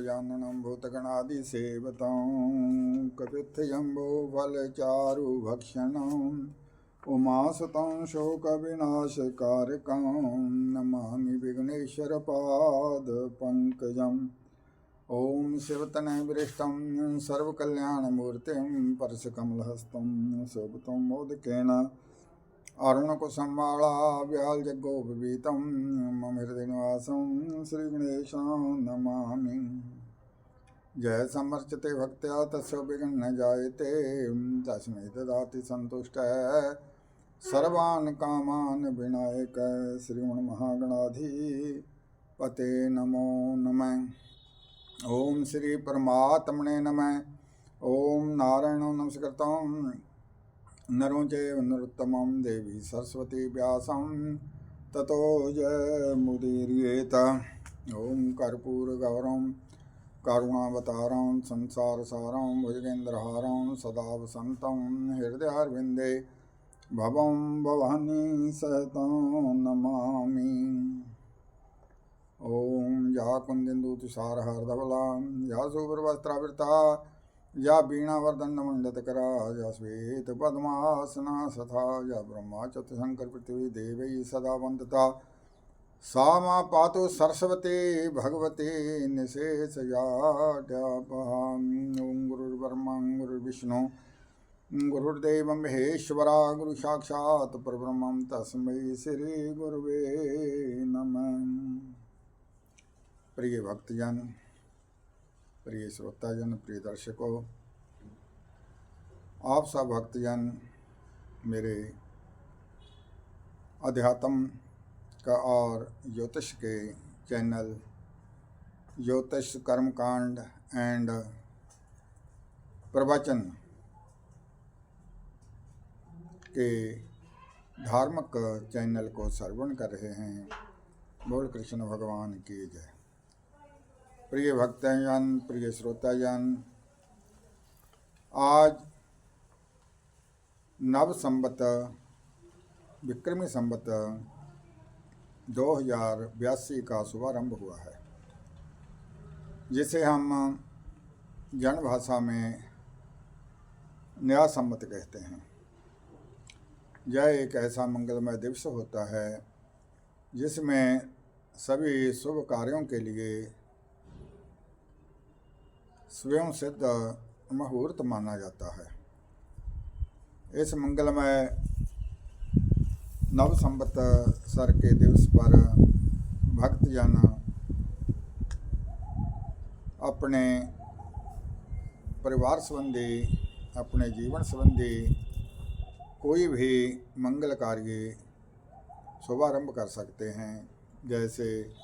गजाननं भूतगणादिसेवतं कपित्थजम्बो फलचारुभक्षणम् उमासुतं शोकविनाशकारकं नमामि विघ्नेश्वरपादपङ्कजम्। ॐ शिवतनयविरिष्टं सर्वकल्याणमूर्तिं परशकमलहस्तं शोभितं मोदकेन अरुणकुसुमालाव्यालजगोपवीतं मम हृदयनिवासं श्रीगणेशं नमामि। जय समर्चिते भक्त्या तस्य विघ्न न जायते तस्मै ददाति संतुष्टः सर्वान् कामान् विनायक। श्रीमन्महागणाधिपते नमो नमः। ओम श्री परमात्मने नमः। ओम नारायणो नमस्कृतं नरो चैव नरोत्तमं देवी सरस्वती व्यासं ततो जयमुदीरयेत। ओम कर्पूरगौरं करुणावतारं संसारसारं भुजगेन्द्रहारं सदा वसन्तं हृदयारविन्दे भवं भवानी सहतं नमामि। ओम या कुन्दिन्दुतुषारहारधवलां या शुभ्रवस्त्रावृता या वीणावर्धनमण्डितकरा या श्वेतपद्मासना सथा या ब्रह्माच्युतशङ्करपृथ्वीदेवैः सदा वन्दता सा मा पातु सरस्वती भगवती निशेषजाड्यापहाम्। ॐ गुरुर्ब्रह्मा गुरुर्विष्णु गुरुर्देवो महेश्वरा गुरु साक्षात् परब्रह्मं तस्मै श्री गुरुवे नमः। प्रिय भक्तजन, प्रिय श्रोताजन, प्रिय दर्शकों, आप सब भक्तजन मेरे अध्यात्म का और ज्योतिष के चैनल ज्योतिष कर्मकांड एंड प्रवचन के धार्मिक चैनल को श्रवण कर रहे हैं। बोल कृष्ण भगवान की जय। प्रिय भक्तजन, प्रिय श्रोताजन, आज नव संवत विक्रमी संवत 2082 का शुभारंभ हुआ है, जिसे हम जन भाषा में नया संवत कहते हैं। यह एक ऐसा मंगलमय दिवस होता है जिसमें सभी शुभ कार्यों के लिए स्वयं सिद्ध मुहूर्त माना जाता है। इस मंगलमय नव संवत्सर के दिवस पर भक्तजन अपने परिवार संबंधी, अपने जीवन संबंधी कोई भी मंगल कार्य शुभारंभ कर सकते हैं। जैसे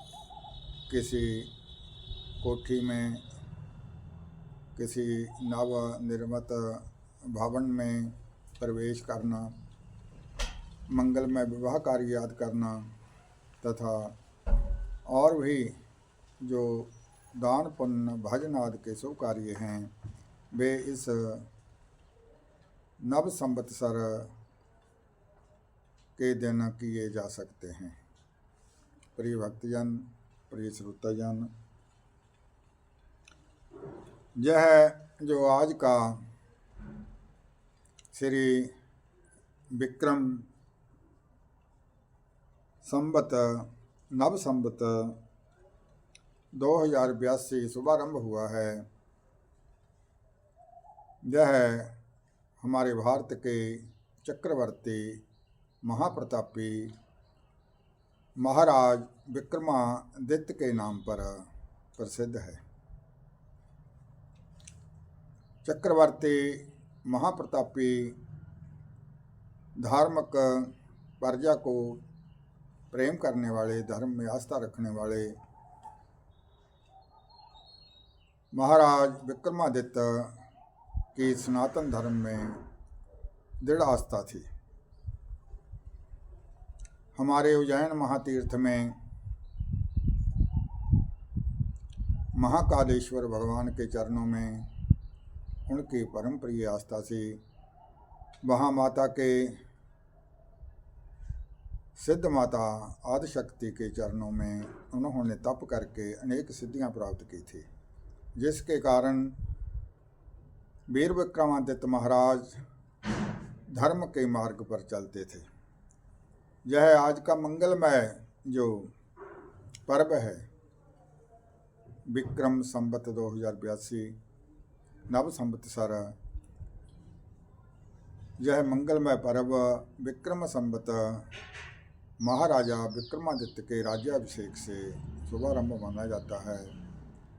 किसी कोठी में, किसी नव निर्मित भवन में प्रवेश करना, मंगलमय विवाह कार्य याद करना तथा और भी जो दान पुण्य भजन आदि के शुभ कार्य हैं वे इस नव संवत्सर के दिन किए जा सकते हैं। प्रिय भक्तजन, प्रिय श्रोताजन, यह जो आज का श्री विक्रम संवत नव संवत 2082 शुभारंभ हुआ है, यह हमारे भारत के चक्रवर्ती महाप्रतापी महाराज विक्रमादित्य के नाम पर प्रसिद्ध है। चक्रवर्ती महाप्रतापी धार्मिक प्रजा को प्रेम करने वाले, धर्म में आस्था रखने वाले महाराज विक्रमादित्य की सनातन धर्म में दृढ़ आस्था थी। हमारे उज्जैन महातीर्थ में महाकालेश्वर भगवान के चरणों में उनकी परम प्रिय आस्था से वहाँ माता के सिद्ध माता आदिशक्ति के चरणों में उन्होंने तप करके अनेक सिद्धियां प्राप्त की थी। जिसके कारण वीर विक्रमादित्य महाराज धर्म के मार्ग पर चलते थे। यह आज का मंगलमय जो पर्व है, विक्रम संवत 2082 नव संवत्सर, यह मंगलमय पर्व विक्रम संवत महाराजा विक्रमादित्य के राज्याभिषेक से शुभारंभ माना जाता है।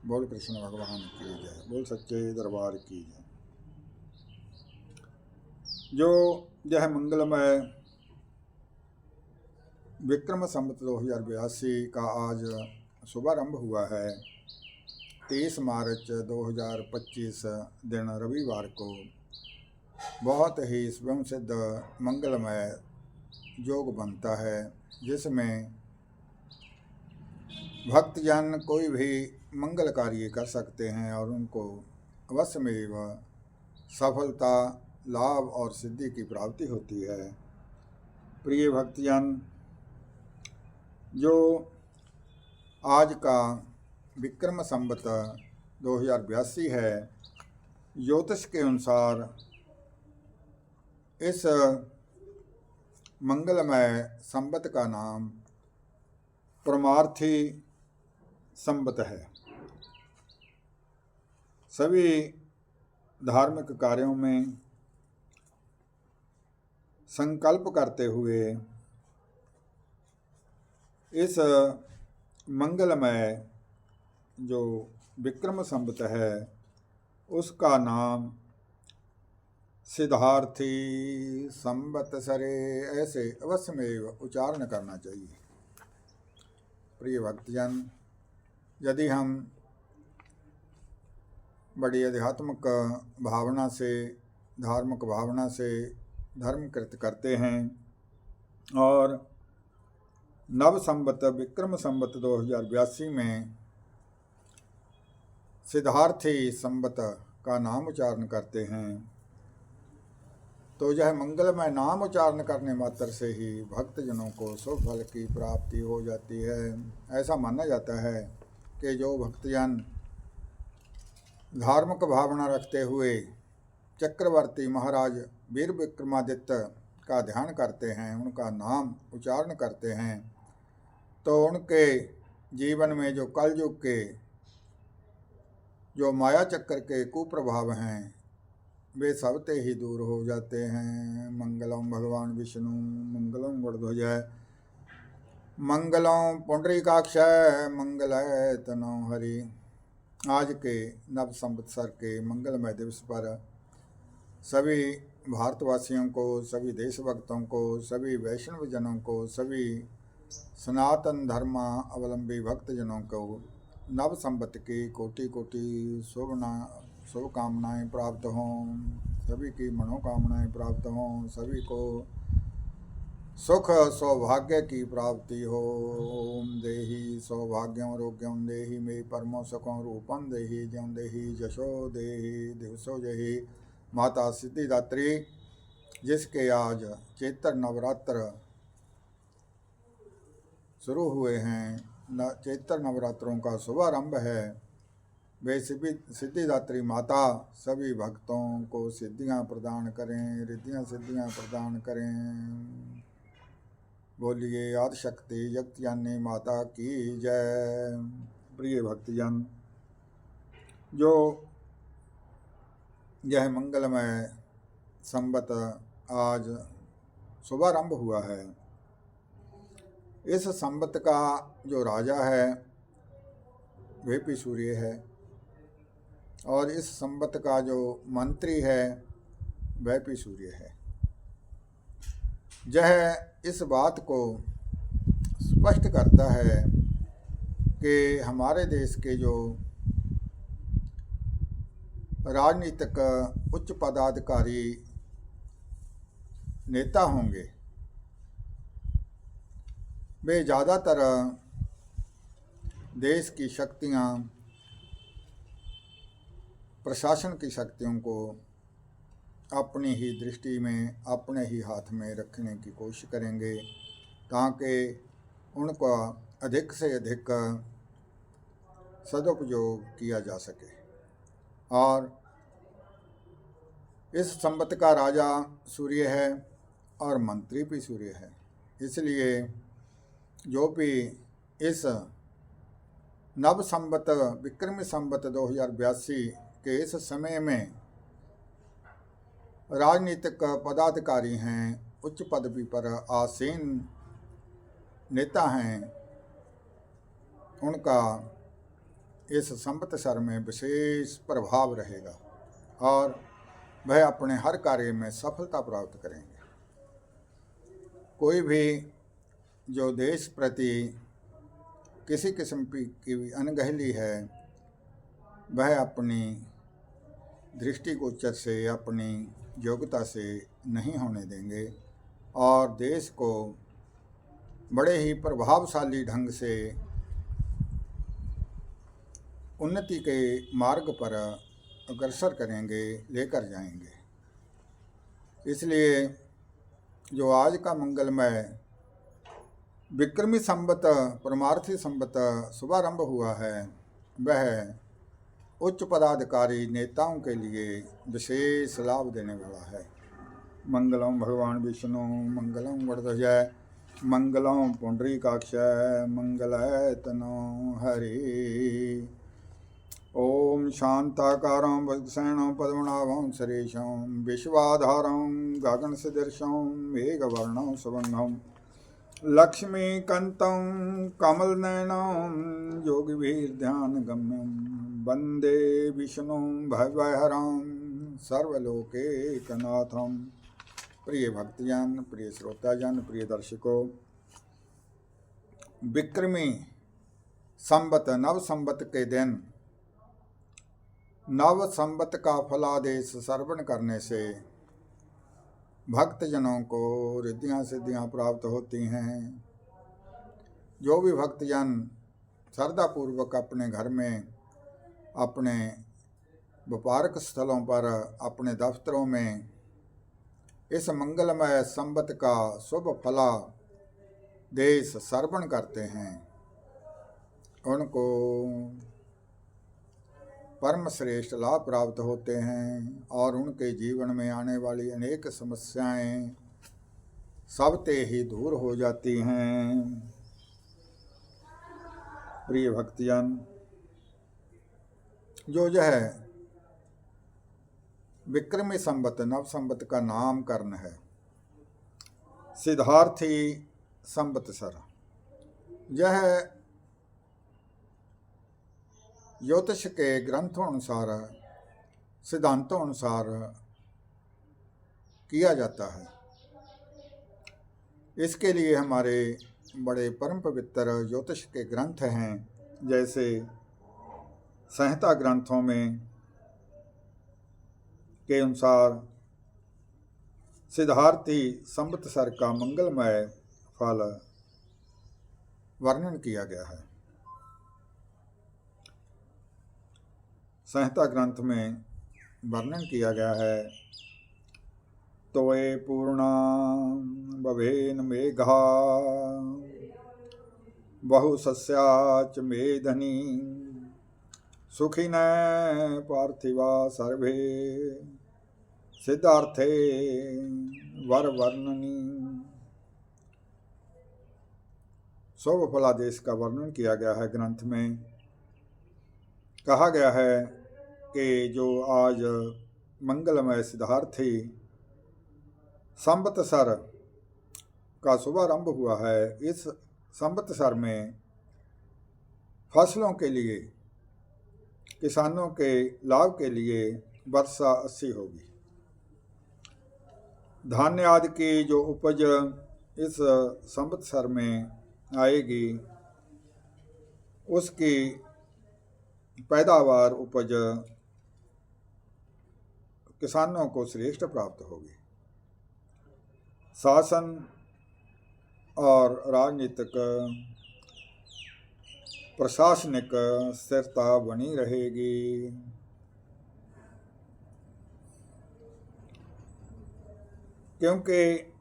बोल कृष्ण भगवान की जय, बोल सच्चे दरबार की जय। जो यह मंगलमय विक्रम संवत 2082 का आज शुभारंभ हुआ है 23 मार्च 2025 दिन रविवार को, बहुत ही स्वयं सिद्ध मंगलमय योग बनता है, जिसमें भक्तजन कोई भी मंगल कार्य कर सकते हैं और उनको अवश्य में सफलता, लाभ और सिद्धि की प्राप्ति होती है। प्रिय भक्तजन, जो आज का विक्रम संवत 2082 है, ज्योतिष के अनुसार इस मंगलमय संवत का नाम परमार्थी संवत है। सभी धार्मिक कार्यों में संकल्प करते हुए इस मंगलमय जो विक्रम संवत है उसका नाम सिद्धार्थी संवत्सरे ऐसे अवश्य में उच्चारण करना चाहिए। प्रिय भक्तजन, यदि हम बड़ी आध्यात्मिक भावना से, धार्मिक भावना से धर्म कृत करते हैं और नव संवत विक्रम संवत 2082 में सिद्धार्थी संवत का नाम उच्चारण करते हैं, तो यह मंगलमय नाम उच्चारण करने मात्र से ही भक्तजनों को शुभ फल की प्राप्ति हो जाती है। ऐसा माना जाता है कि जो भक्तजन धार्मिक भावना रखते हुए चक्रवर्ती महाराज वीर विक्रमादित्य का ध्यान करते हैं, उनका नाम उच्चारण करते हैं, तो उनके जीवन में जो कलयुग के जो माया चक्र के कुप्रभाव हैं वे सबते ही दूर हो जाते हैं। मंगलम भगवान विष्णु, मंगलम गणध्वज, मंगलम पुंडरीकाक्षय, मंगलाय तनो हरि। आज के नव संवत्सर के मंगलमय दिवस पर सभी भारतवासियों को, सभी देशभक्तों को, सभी वैष्णव जनों को, सभी सनातन धर्म अवलंबी भक्तजनों को नव संवत की कोटि कोटि शुभकामनाएँ प्राप्त हों, सभी की मनोकामनाएँ प्राप्त हों, सभी को सुख सौभाग्य की प्राप्ति हो। ओम देहि सौभाग्यम आरोग्यम देहि मे परमो सुखम रूपम देहि ज्यों देहि जशो देहि दिवसो जहि। माता सिद्धिदात्री, जिसके आज चैत्र नवरात्र शुरू हुए हैं, चैत्र नवरात्रों का शुभारंभ है, वे सिद्धिदात्री माता सभी भक्तों को सिद्धियां प्रदान करें, रिद्धियां सिद्धियां प्रदान करें। बोलिए आदिशक्ति जगतजननी माता की जय। प्रिय भक्तजन, जो यह मंगलमय संवत आज शुभारंभ हुआ है, इस संवत का जो राजा है वेपी सूर्य है और इस संवत का जो मंत्री है वैपी सूर्य है। यह इस बात को स्पष्ट करता है कि हमारे देश के जो राजनीतिक उच्च पदाधिकारी नेता होंगे वे ज़्यादातर देश की शक्तियाँ, प्रशासन की शक्तियों को अपनी ही दृष्टि में, अपने ही हाथ में रखने की कोशिश करेंगे ताकि उनका अधिक से अधिक सदुपयोग किया जा सके। और इस संवत का राजा सूर्य है और मंत्री भी सूर्य है। इसलिए जो भी इस नव संवत विक्रमी संवत 2082 के इस समय में राजनीतिक पदाधिकारी हैं, उच्च पदवी पर आसीन नेता हैं, उनका इस संवत्सर में विशेष प्रभाव रहेगा और वह अपने हर कार्य में सफलता प्राप्त करेंगे। कोई भी जो देश प्रति किसी किस्म की अनगहली है, वह अपनी दृष्टिगोचर से, अपनी योग्यता से नहीं होने देंगे और देश को बड़े ही प्रभावशाली ढंग से उन्नति के मार्ग पर अग्रसर करेंगे, लेकर जाएंगे। इसलिए जो आज का मंगलमय विक्रमी संवत परमार्थी संवत शुभारंभ हुआ है, वह उच्च पदाधिकारी नेताओं के लिए विशेष लाभ देने वाला है। मंगलम भगवान विष्णु मंगलम गणध्वज मंगलम पुंडरीकाक्ष मंगलतनो हरि। ओम शांताकारं भुजगशयनं पद्मनाभं सुरेशं विश्वाधारं गगनसदृशं मेघवर्णं शुभंगं लक्ष्मीकान्तं कमलनयनं योगिभिर्ध्यानगम्यं वन्दे विष्णुं भवहरं सर्वलोकैकनाथं। प्रिय भक्तजन, प्रिय श्रोताजन, प्रिय दर्शकों, विक्रमी संवत नव संवत के दिन नव संवत का फलादेश श्रवण करने से भक्तजनों को रिद्धियाँ सिद्धियाँ प्राप्त होती हैं। जो भी भक्तजन श्रद्धापूर्वक अपने घर में, अपने व्यापारिक स्थलों पर, अपने दफ्तरों में इस मंगलमय संवत का शुभ फलादेश श्रवण करते हैं, उनको परम श्रेष्ठ लाभ प्राप्त होते हैं और उनके जीवन में आने वाली अनेक समस्याएं सबते ही दूर हो जाती हैं। प्रिय भक्तजन, जो है विक्रमी संवत नव संवत का नामकरण है सिद्धार्थी संवत्सर। यह ज्योतिष के ग्रंथों अनुसार, सिद्धांतों अनुसार किया जाता है। इसके लिए हमारे बड़े परम पवित्र ज्योतिष के ग्रंथ हैं, जैसे संहिता ग्रंथों में के अनुसार सिद्धार्थी संवत्सर का मंगलमय फल वर्णन किया गया है। संहिता ग्रंथ में वर्णन किया गया है, तोये पूर्णा बभेन मेघा बहुसस्याच मेधनी सुखिन पार्थिवा सर्वे सिद्धार्थे वरवर्णनी। शुभ फलादेश का वर्णन किया गया है। ग्रंथ में कहा गया है कि जो आज मंगलमय सिद्धार्थी संवत्सर का शुभारंभ हुआ है, इस संवत्सर में फसलों के लिए, किसानों के लाभ के लिए वर्षा अच्छी होगी। धान्य आदि की जो उपज इस संवत्सर में आएगी, उसकी पैदावार उपज किसानों को श्रेष्ठ प्राप्त होगी। शासन और राजनीतिक प्रशासनिक स्थिरता बनी रहेगी। क्योंकि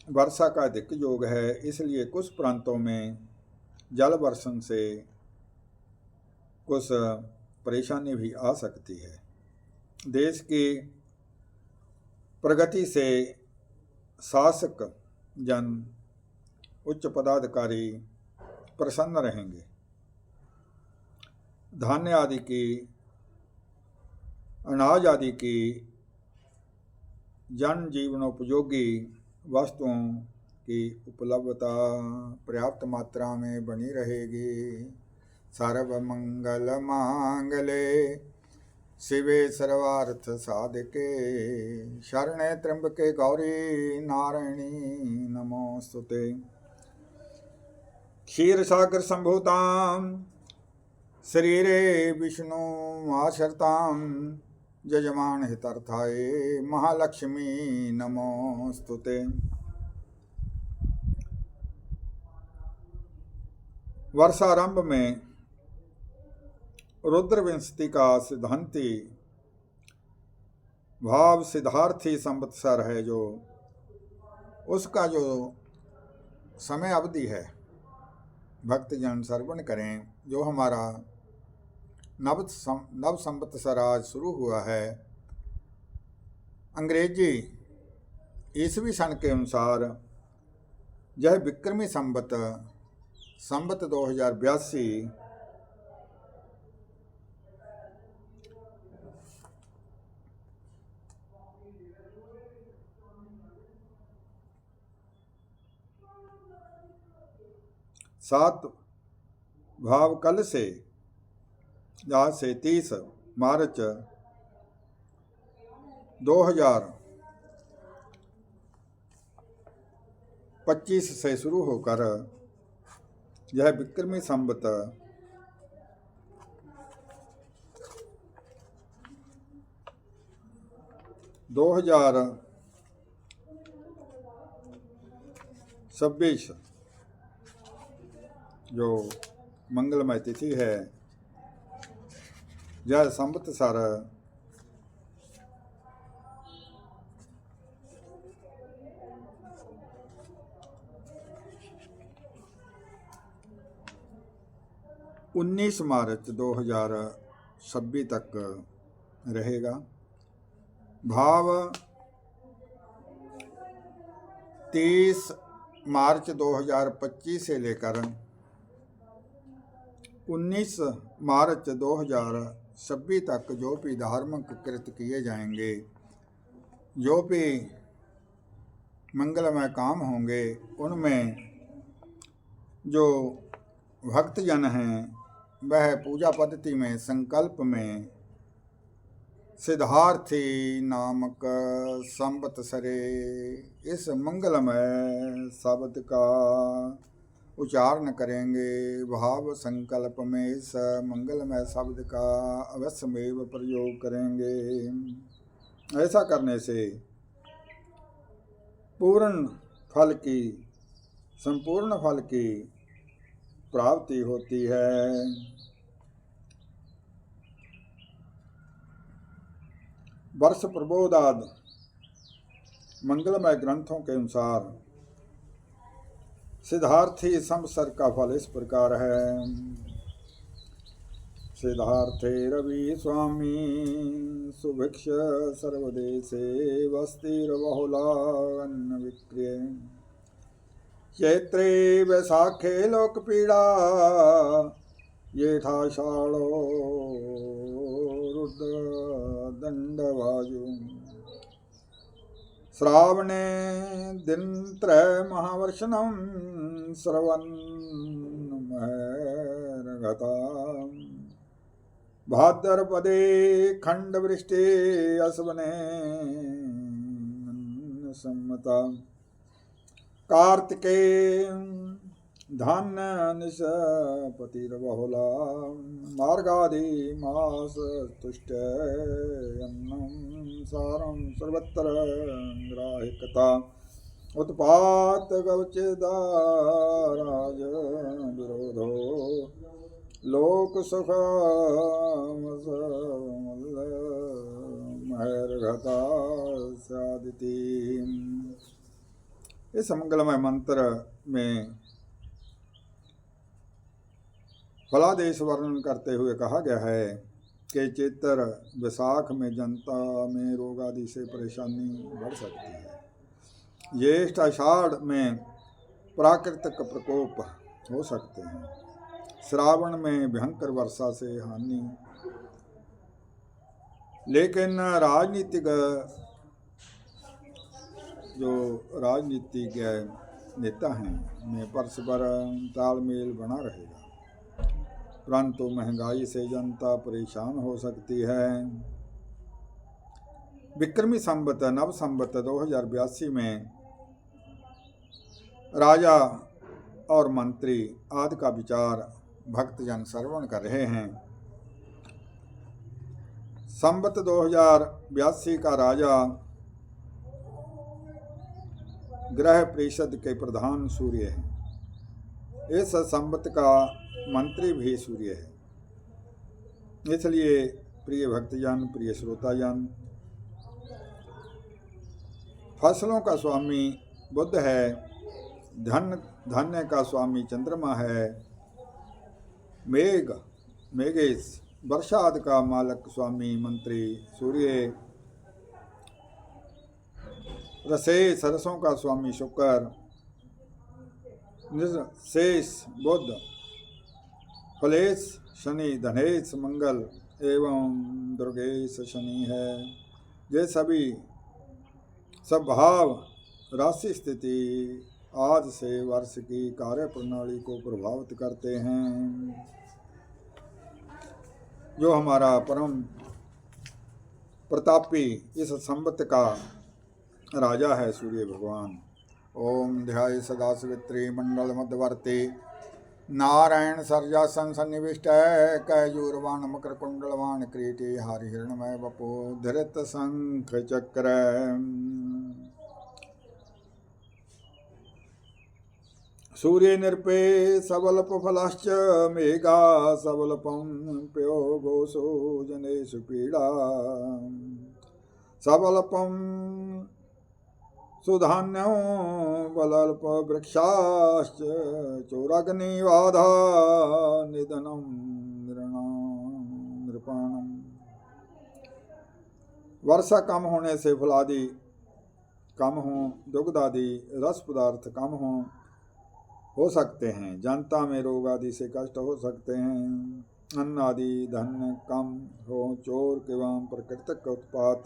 वर्षा का अधिक योग है, इसलिए कुछ प्रांतों में जल वर्षण से कुछ परेशानी भी आ सकती है। देश की प्रगति से शासक जन, उच्च पदाधिकारी प्रसन्न रहेंगे। धान्य आदि की, अनाज आदि की जन जीवनोपयोगी वस्तुओं की उपलब्धता पर्याप्त मात्रा में बनी रहेगी। सर्वमंगल मांगले शिवे सर्वार्थ साधके शरणे त्र्यंबके गौरी नारायणी नमोस्तुते। क्षीरसागर संभूतां शरीरे विष्णु आश्रितां जजमान हितार्थाय महालक्ष्मी नमोस्तुते। वर्षारंभ में रुद्रविंशति का सिद्धांती भाव सिद्धार्थी संवत्सर है, जो उसका जो समय अवधि है भक्तजन श्रवण करें। जो हमारा नव संवत्सर आज शुरू हुआ है, अंग्रेजी ईसवी सन के अनुसार यह विक्रमी संवत 2082 7 भाव कल से आज से 30 मार्च 2025 से शुरू होकर यह विक्रमी संवत 2026 जो मंगलमय तिथि है, यह संवत्सर 19 मार्च 2026 तक रहेगा। भाव 30 मार्च 2025 से लेकर 19 मार्च 2026 तक जो भी धार्मिक कृत्य किए जाएंगे, जो भी मंगलमय काम होंगे, उनमें जो भक्तजन हैं वह पूजा पद्धति में संकल्प में सिद्धार्थी नामक संवत्सरे इस मंगलमय शब्द का उच्चारण करेंगे। भाव संकल्प में इस मंगलमय शब्द का अवश्यमेव प्रयोग करेंगे। ऐसा करने से संपूर्ण फल की प्राप्ति होती है। वर्ष प्रबोधादि मंगलमय ग्रंथों के अनुसार सिद्धार्थी संवत्सर का फल इस प्रकार है। सिद्धार्थे रवि स्वामी सुभिक्ष सर्वदेशे वस्तिर्बहुलान्न विक्रिये चैत्रे वैशाखे लोकपीड़ा येथाषाढ़ो रुद्रदंडवायु श्रावणे दिनत्रय महावर्षणं श्रवन्नमहर्घता भाद्रपदे खंडवृष्टि अस्वने सम्मता कार्तिके धान्य निशपतिर्बहुला मार्गादि मास तुष्टयन्नं सारं सर्वत्र ग्राहिकता उत्पात गवचेदाराज विरोधो लोक सुखमहर्घता स्यादिति। इस मंगलमय मंत्र में फलादेश वर्णन करते हुए कहा गया है के चित्र विशाख में जनता में रोग आदि से परेशानी बढ़ सकती है। ज्येष्ठ आषाढ़ में प्राकृतिक प्रकोप हो सकते हैं। श्रावण में भयंकर वर्षा से हानि। लेकिन जो राजनीतिज्ञ नेता हैं में परस्पर तालमेल बना रहेगा, परंतु महंगाई से जनता परेशान हो सकती है। विक्रमी संवत नव संवत 2082 में राजा और मंत्री आदि का विचार भक्तजन श्रवण कर रहे हैं। संवत 2082 का राजा ग्रह परिषद के प्रधान सूर्य है। इस संवत का मंत्री भी सूर्य है। इसलिए प्रिय भक्तजन, प्रिय श्रोताजन, फसलों का स्वामी बुध है, धन्य का स्वामी चंद्रमा है, मेघेश वर्षाद का मालक स्वामी मंत्री सूर्य, रसेश रसों का स्वामी शुक्र, निर्शेष बुध, फलेश शनि, धनेश मंगल एवं दुर्गेश शनि है। ये सभी सब भाव राशि स्थिति आज से वर्ष की कार्य प्रणाली को प्रभावित करते हैं। जो हमारा परम प्रतापी इस संवत का राजा है सूर्य भगवान। ओम ध्याय सदा सवित्री मंडल मध्यवर्ती नारायण सर्जासन सन्निविष्ट कैजूरवाण मकर कुंडलवाण क्रीटी हारि हिरणमय बपो धृत शंख चक्र। सूर्य निरपे सबलप फलश्च मेघा सबलपं प्यो घोषो जनेषु पीड़ा सबलपं सुधान्यो बलल्प वृक्षाश्च चोराग्निवाधा निधनं नृपाणम्। वर्षा कम होने से फलादि कम हो, दुग्धादि रस पदार्थ कम हो सकते हैं। जनता में रोग आदि से कष्ट हो सकते हैं। अन्न आदि धन कम हो, चोर एवं प्राकृतिक उत्पात,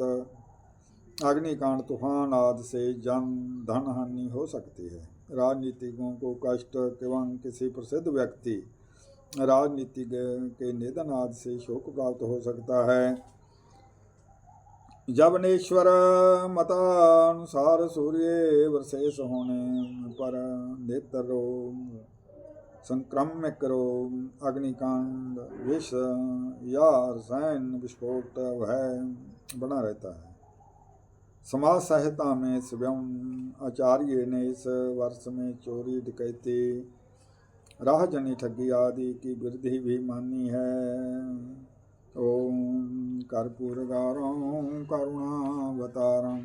अग्निकांड, तूफान आदि से धन हानि हो सकती है। राजनीतिज्ञों को कष्ट एवं किसी प्रसिद्ध व्यक्ति राजनीतिज्ञ के निधन आदि से शोक प्राप्त हो सकता है। जवनेश्वर मतानुसार सूर्य वर्षेश होने पर नेत्र रोग, संक्रमिक रोग, अग्निकांड, विष या रसायन विस्फोट भय बना रहता है। समाज संहिता में स्वयं आचार्य ने इस वर्ष में चोरी, डकैती, राहजनी ठगी आदि की वृद्धि भी मानी है। ओम कर्पूरगारं करुणावतारं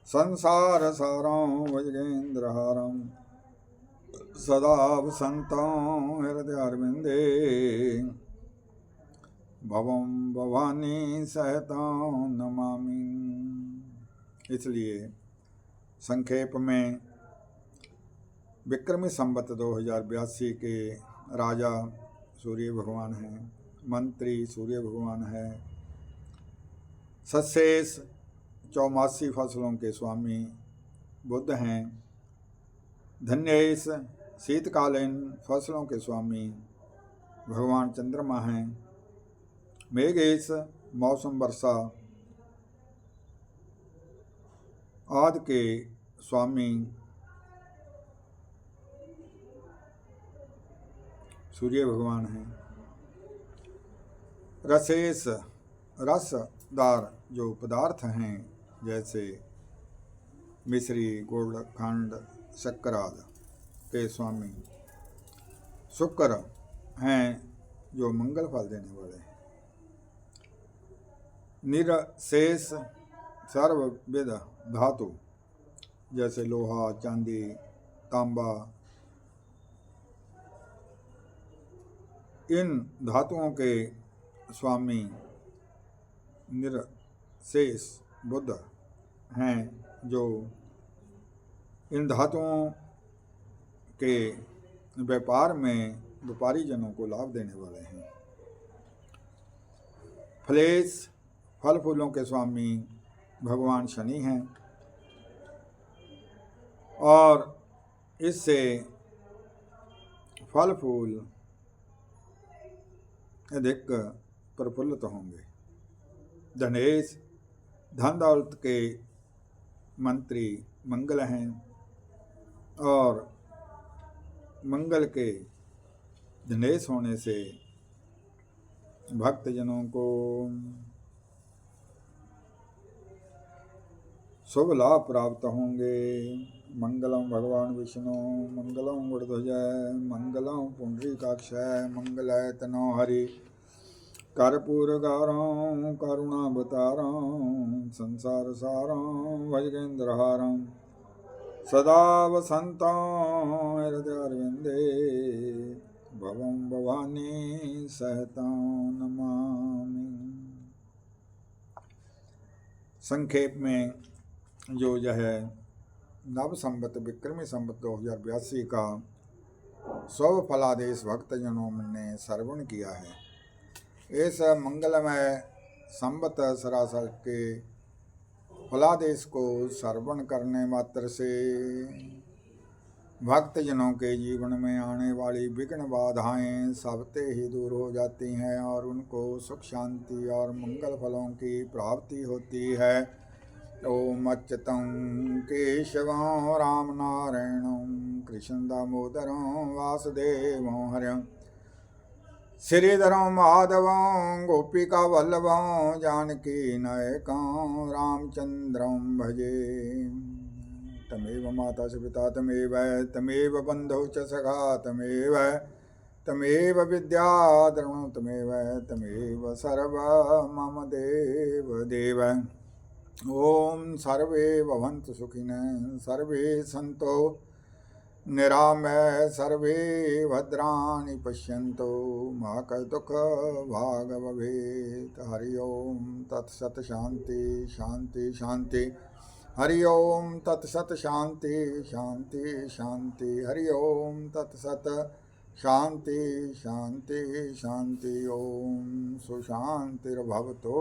संसार सारं भुजगेन्द्रहारं सदा वसन्तं हृदयारविन्दे भवं भवानी सहितं नमामि। इसलिए संक्षेप में विक्रमी संवत 2082 के राजा सूर्य भगवान हैं, मंत्री सूर्य भगवान है, सशेष 84 फसलों के स्वामी बुध हैं, धन्येश शीतकालीन फसलों के स्वामी भगवान चंद्रमा हैं, मेघेश मौसम वर्षा आदि के स्वामी सूर्य भगवान हैं। रसेश रसदार जो पदार्थ हैं जैसे मिश्री, गुड़, खंड, शक्कर आदि के स्वामी शुक्र हैं जो मंगल फल देने वाले हैं। निरशेष सर्वविध धातु जैसे लोहा, चांदी, तांबा, इन धातुओं के स्वामी निर्शेष बुद्ध हैं, जो इन धातुओं के व्यापार में व्यापारी जनों को लाभ देने वाले हैं। फलेश फल फूलों के स्वामी भगवान शनि हैं और इससे फल फूल अधिक प्रफुल्लित होंगे। धनेश धन दौलत के मंत्री मंगल हैं और मंगल के धनेश होने से भक्तजनों को शुभ लाभ प्राप्त होंगे। मंगलम भगवान विष्णु मंगलम गरुड़ध्वज मंगलम पुंडरीकाक्षाय मंगलाय तनो हरि कर्पूरगारं करुणावतारं संसार सारं भजगेन्द्रहारं सदा वसन्तं हृदयारविन्दे भवं भवानी सहतां नमामि। संक्षेप में जो है नव संवत विक्रमी संवत 2082 का शुभ फलादेश भक्तजनों ने श्रवण किया है। इस मंगलमय संवत सरासर के फलादेश को श्रवण करने मात्र से भक्तजनों के जीवन में आने वाली विघ्न बाधाएं सबते ही दूर हो जाती हैं और उनको सुख शांति और मंगल फलों की प्राप्ति होती है। ओम अच्युतं केशवं राम नारायणं कृष्ण दामोदरं वासुदेवं हरं श्रीधरं माधवं गोपिका वल्लभं जानकी नायकं रामचंद्रं भजे। तमेव माता च पिता तमेव बंधौ च सखा तमेव विद्याधरणं तमेव सर्वं मम देव। ओम सर्वे भवन्तु सुखिनः सर्वे सन्तु निरामय सर्वे भद्राणि पश्यन्तु मा कश्चित् भाग् भवेत्। हरि ओम तत्सत् शांति शांति शांति। हरि ओम तत्सत् शांति शांति शांति। हरि ओम तत्सत् शांति शांति शांति। ओम सुशांतिर्भवतु।